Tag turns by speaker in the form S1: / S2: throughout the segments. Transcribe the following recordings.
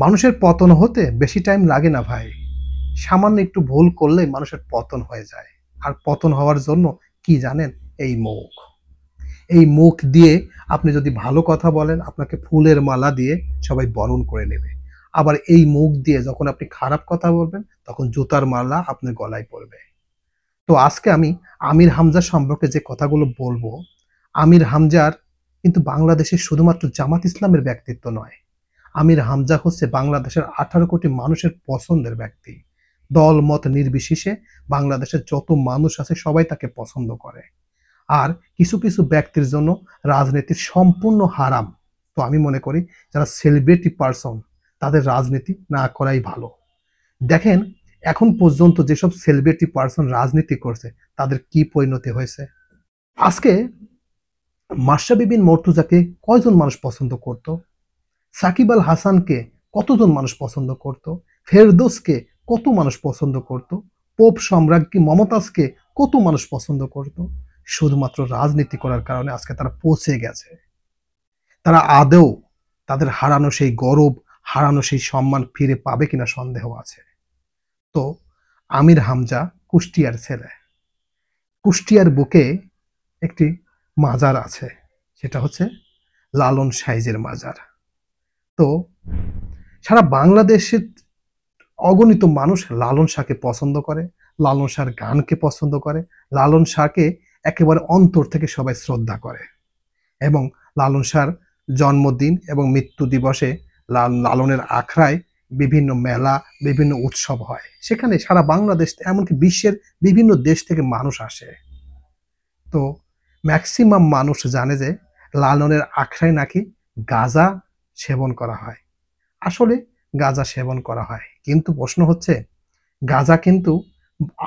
S1: মানুষের পতন হতে বেশি টাইম লাগে না ভাই। সামান্য একটু ভুল করলেই মানুষের পতন হয়ে যায়। আর পতন হওয়ার জন্য কি জানেন? এই মুখ। এই মুখ দিয়ে আপনি যদি ভালো কথা বলেন, আপনাকে ফুলের মালা দিয়ে সবাই বরণ করে নেবে। আবার এই মুখ দিয়ে যখন আপনি খারাপ কথা বলবেন, তখন জুতার মালা আপনার গলায় পড়বে। তো আজকে আমি আমির হামজা সম্পর্কে যে কথাগুলো বলবো, আমির হামজার কিন্তু বাংলাদেশের শুধুমাত্র জামাত ইসলামের ব্যক্তিত্ব নয়। আমির হামজা হচ্ছে বাংলাদেশের 18 কোটি মানুষের পছন্দের ব্যক্তি। দল মত নির্বিশেষে বাংলাদেশের যত মানুষ আছে সবাই তাকে পছন্দ করে। আর কিছু কিছু ব্যক্তির জন্য রাজনীতি সম্পূর্ণ হারাম। তো আমি মনে করি যারা সেলিব্রিটি পার্সন তাদের রাজনীতি না করাই ভালো। দেখেন, এখন পর্যন্ত যেসব সেলিব্রিটি পার্সন রাজনীতি করছে তাদের কি পরিণতি হয়েছে। আজকে মাশরাফি বিন মর্তুজাকে কয়জন মানুষ পছন্দ করত? সাকিব আল হাসানকে কতজন মানুষ পছন্দ করত? ফেরদৌসকে কত মানুষ পছন্দ করত? পোপ সম্রাজ্ঞী মমতাজকে কত মানুষ পছন্দ করত? শুধুমাত্র রাজনীতি করার কারণে আজকে তারা পৌঁছে গেছে। তারা আদৌ তাদের হারানো সেই গৌরব, হারানো সেই সম্মান ফিরে পাবে কিনা সন্দেহ আছে। তো আমির হামজা কুষ্টিয়ার ছেলে। কুষ্টিয়ার বুকে একটি মাজার আছে, সেটা হচ্ছে লালন সাইজের মাজার। তো সারা বাংলাদেশের অগণিত মানুষ লালন শাহকে পছন্দ করে, লালন শাহর গানকে পছন্দ করে, লালন শাহকে একেবারে অন্তর থেকে সবাই শ্রদ্ধা করে। এবং লালন শাহর জন্মদিন এবং মৃত্যু দিবসে লালনের আখড়ায় বিভিন্ন মেলা, বিভিন্ন উৎসব হয়। সেখানে সারা বাংলাদেশ এমনকি বিশ্বের বিভিন্ন দেশ থেকে মানুষ আসে। তো ম্যাক্সিমাম মানুষ জানে যে লালনের আখড়ায় নাকি গাঁজা সেবন করা হয়। আসলে গাঁজা সেবন করা হয়, কিন্তু প্রশ্ন হচ্ছে গাঁজা কিন্তু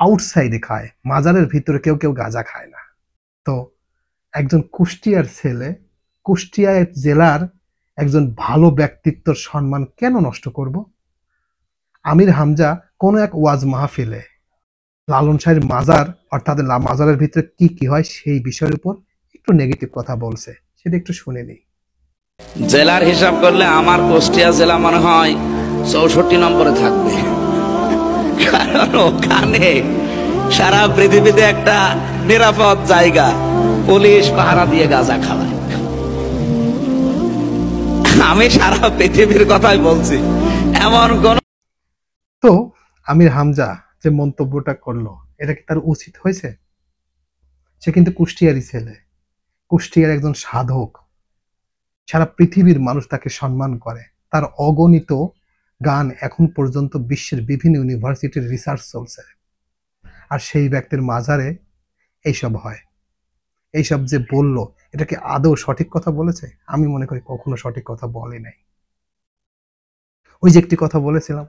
S1: আউটসাইডে খায়, মাজারের ভিতরে কেউ কেউ গাঁজা খায় না। তো একজন কুষ্টিয়ার ছেলে কুষ্টিয়া জেলার একজন ভালো ব্যক্তিত্বর সম্মান কেন নষ্ট করব? আমির হামজা কোন এক ওয়াজ মাহফিলে লালন শাহের মাজার অর্থাৎ মাজারের ভিতরে কি কি হয় সেই বিষয়ের উপর একটু নেগেটিভ কথা বলছে, সেটা একটু শুনে নিই।
S2: জেলার হিসাব করলে আমার কুষ্টিয়া জেলা মনে হয় 64 নম্বরে থাকবে, কারণ ওখানে সারা পৃথিবীতে একটা নিরাপদ জায়গা, পুলিশ পাহারা দিয়ে গাঁজা খাওয়ায়। আমি সারা পৃথিবীর কথাই বলছি, এমন কোন।
S1: তো আমির হামজা যে মন্তব্যটা করলো, এটা কি তার উচিত হয়েছে? সে কিন্তু কুষ্টিয়ারই ছেলে, কুষ্টিয়ার একজন সাধক। সারা পৃথিবীর মানুষ তাকে সম্মান করে। তার অগণিত গান এখন পর্যন্ত বিশ্বের বিভিন্ন ইউনিভার্সিটির রিসার্চ চলছে। আর সেই ব্যক্তির মাজারে এইসব হয়। এইসব যে বলল, এটা কি আদৌ সঠিক কথা বলেছে? আমি মনে করি কখনো সঠিক কথা বলে নাই। ওই যে একটি কথা বলেছিলাম,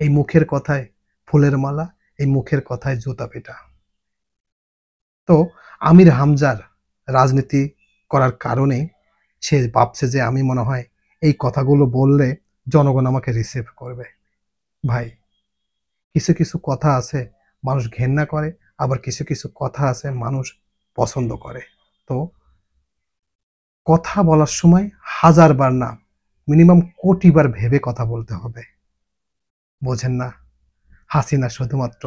S1: এই মুখের কথায় ফুলের মালা, এই মুখের কথায় জুতা পেটা। তো আমির হামজার রাজনীতি করার কারণে সে ভাবছে যে আমি মনে হয় এই কথাগুলো বললে জনগণ আমাকে রিসিভ করবে। ভাই, কিছু কিছু কথা আছে মানুষ ঘেন্না করে, আবার কিছু কিছু কথা আছে মানুষ পছন্দ করে। তো কথা বলার সময় হাজারবার না, মিনিমাম কোটিবার ভেবে কথা বলতে হবে। বোঝেন না? হাসিনা শুধুমাত্র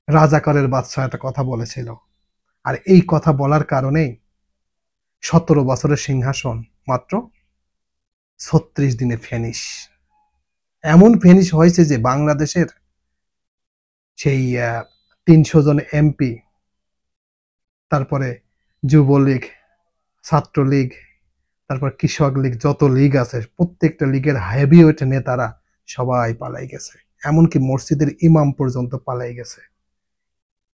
S1: রাজাকারের বাদশাহ একটা কথা বলেছিল, আর এই কথা বলার কারণেই 17 বছরের সিংহাসন মাত্র 36 দিনে ফেনিশ। এমন ফেনিশ হয়েছে যে বাংলাদেশের সেই 300 জন এমপি, তারপরে যুবলীগ, ছাত্রলীগ, তারপর কৃষক লীগ, যত লীগ আছে প্রত্যেকটা লীগের হেভিওয়েট নেতারা সবাই পালাই গেছে। এমনকি মসজিদের ইমাম পর্যন্ত পালাই গেছে।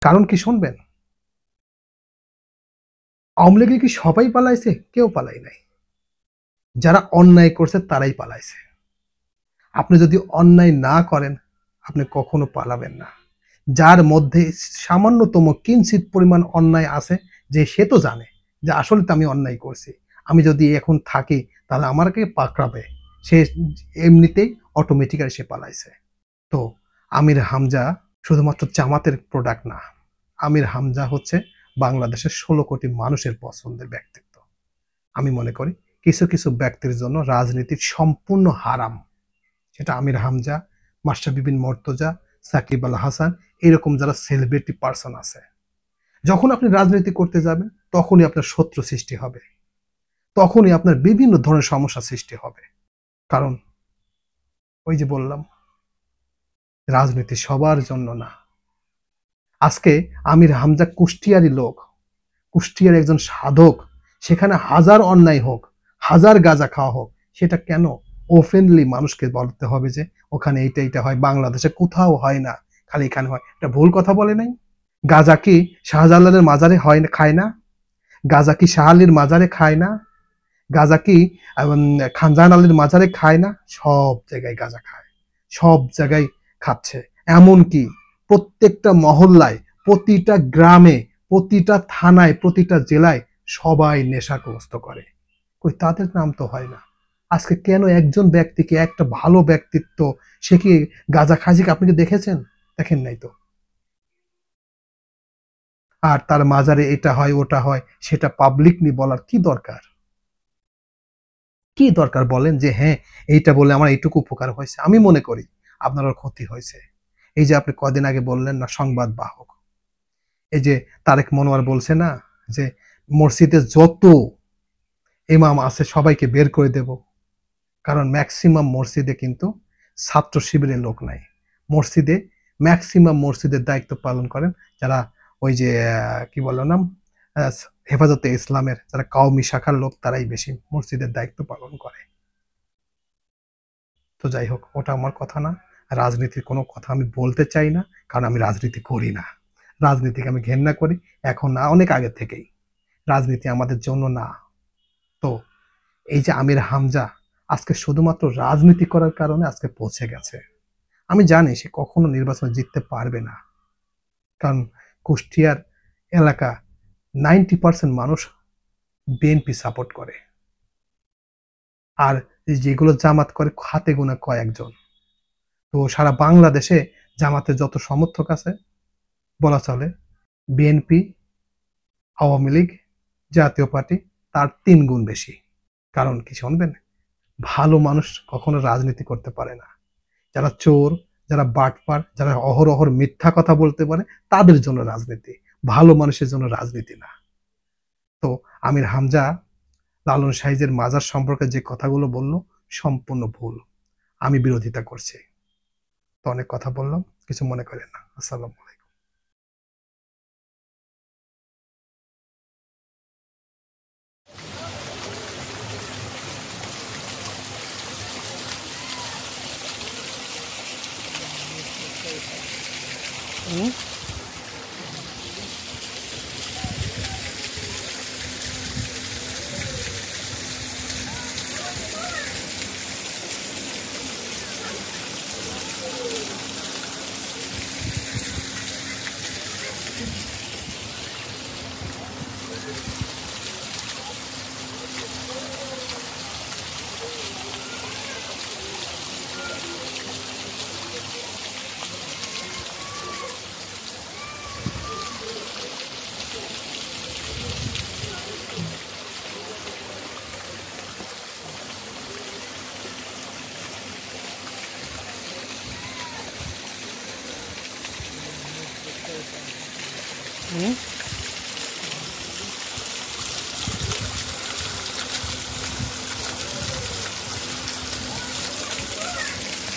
S1: কারণ কি শুনবেন? আওয়ামী লীগে কি সবাই পালাইছে? কেউ পালাই নাই। যারা অন্যায় করছে তারাই পালাইছে। আপনি যদি অন্যায় না করেন, আপনি কখনো পালাবেন না। যার মধ্যে সামান্যতম কিঞ্চিত পরিমাণ অন্যায় আছে, যে সে তো জানে যে আসলে তো আমি অন্যায় করছি, আমি যদি এখন থাকি তাহলে আমাকে পাকড়াবে, সে এমনিতেই অটোমেটিক্যালি সে পালাইছে। তো আমির হামজা শুধুমাত্র জামাতের প্রোডাক্ট না, আমির হামজা হচ্ছে বাংলাদেশের 16 কোটি মানুষের পছন্দের ব্যক্তিত্ব। আমি মনে করি কিছু কিছু ব্যক্তির জন্য রাজনীতি সম্পূর্ণ হারাম। সেটা আমির হামজা, মাস্টার বিপিন মর্তজা, সাকিব আল হাসান, এরকম যারা সেলিব্রিটি পার্সন আছে। যখন আপনি রাজনীতি করতে যাবেন তখনই আপনার শত্রু সৃষ্টি হবে, তখনই আপনার বিভিন্ন ধরনের সমস্যা সৃষ্টি হবে। কারণ ওই যে বললাম, রাজনীতি সবার জন্য না। আজকে আমির হামজা কুষ্টিয়ারই লোক, কুষ্টিয়ার একজন সাধক, সেখানে হাজার অন্যায় হোক, হাজার গাঁজা খাওয়া হোক, সেটা কেন ওপেনলি মানুষকে বলতে হবে যে ওখানে এইটা এইটা হয়, বাংলাদেশে কোথাও হয় না, খালি এখানে হয়? এটা ভুল কথা বলে নাই? গাঁজা কি শাহজালালের মাজারে হয় না, খায় না? গাঁজা কি শাহ আলীর মাজারে খায় না? গাঁজা কি খানজাহান আলীর মাজারে খায় না? সব জায়গায় গাঁজা খায়, সব জায়গায় খাচ্ছে। এমনকি প্রত্যেকটা মহল্লায়, প্রতিটা গ্রামে, প্রতিটা থানায়, প্রতিটা জেলায় সবাই নেশাগ্রস্ত করে। কই তাদের নাম তো হয় না। আজকে কেন একজন ব্যক্তিকে, একটা ভালো ব্যক্তিত্ব, সে কি গাঁজা খায় কি আপনি কি দেখেছেন? দেখেন নাই তো। আর তার মাজারে এটা হয় ওটা হয় সেটা পাবলিকলি বলার কি দরকার? কি দরকার বলেন যে হ্যাঁ এইটা বলে আমার এইটুকু উপকার হয়েছে? আমি মনে করি আপনার ক্ষতি হয়েছে। এই যে আপনি কদিন আগে বললেন না সংবাদ বাহক, এই যে তারেক মনোয়ার বলছে না যে মসজিদে যত ইমাম আছে সবাইকে বের করে দেব। কারণ ম্যাক্সিমাম মসজিদে কিন্তু ছাত্র শিবিরের লোক নাই। মসজিদে ম্যাক্সিমাম মসজিদের দায়িত্ব পালন করেন যারা ওই যে কি বললো নাম, হেফাজতে ইসলামের যারা কওমি শাখার লোক, তারাই বেশি মসজিদের দায়িত্ব পালন করে। তো যাই হোক, ওটা আমার কথা না। রাজনীতির কোনো কথা আমি বলতে চাই না, কারণ আমি রাজনীতি করি না। রাজনীতিকে আমি ঘেন্না করি, এখন না, অনেক আগে থেকেই। রাজনীতি আমাদের জন্য না। তো এই যে আমির হামজা আজকে শুধুমাত্র রাজনীতি করার কারণে আজকে পৌঁছে গেছে। আমি জানি সে কখনো নির্বাচনে জিততে পারবে না, কারণ কুষ্টিয়ার এলাকা 90% মানুষ বিএনপি সাপোর্ট করে, আর যেগুলো জামাত করে হাতে গোনা কয়েকজন। তো সারা বাংলাদেশে জামাতের যত সমর্থক আছে বলা চলে বিএনপি, আওয়ামী লীগ, জাতীয় পার্টি তার 3 গুণ বেশি। কারণ কি শুনবেন? ভালো মানুষ কখনো রাজনীতি করতে পারে না। যারা চোর, যারা বাটপার, যারা অহরহ মিথ্যা কথা বলতে পারে, তাদের জন্য রাজনীতি, ভালো মানুষের জন্য রাজনীতি না। তো আমির হামজা লালন সাইজের মাজার সম্পর্কে যে কথাগুলো বললো সম্পূর্ণ ভুল, আমি বিরোধিতা করছি। তো অনেক কথা বললাম, কিছু মনে করেন না। আসসালামু আলাইকুম। হুম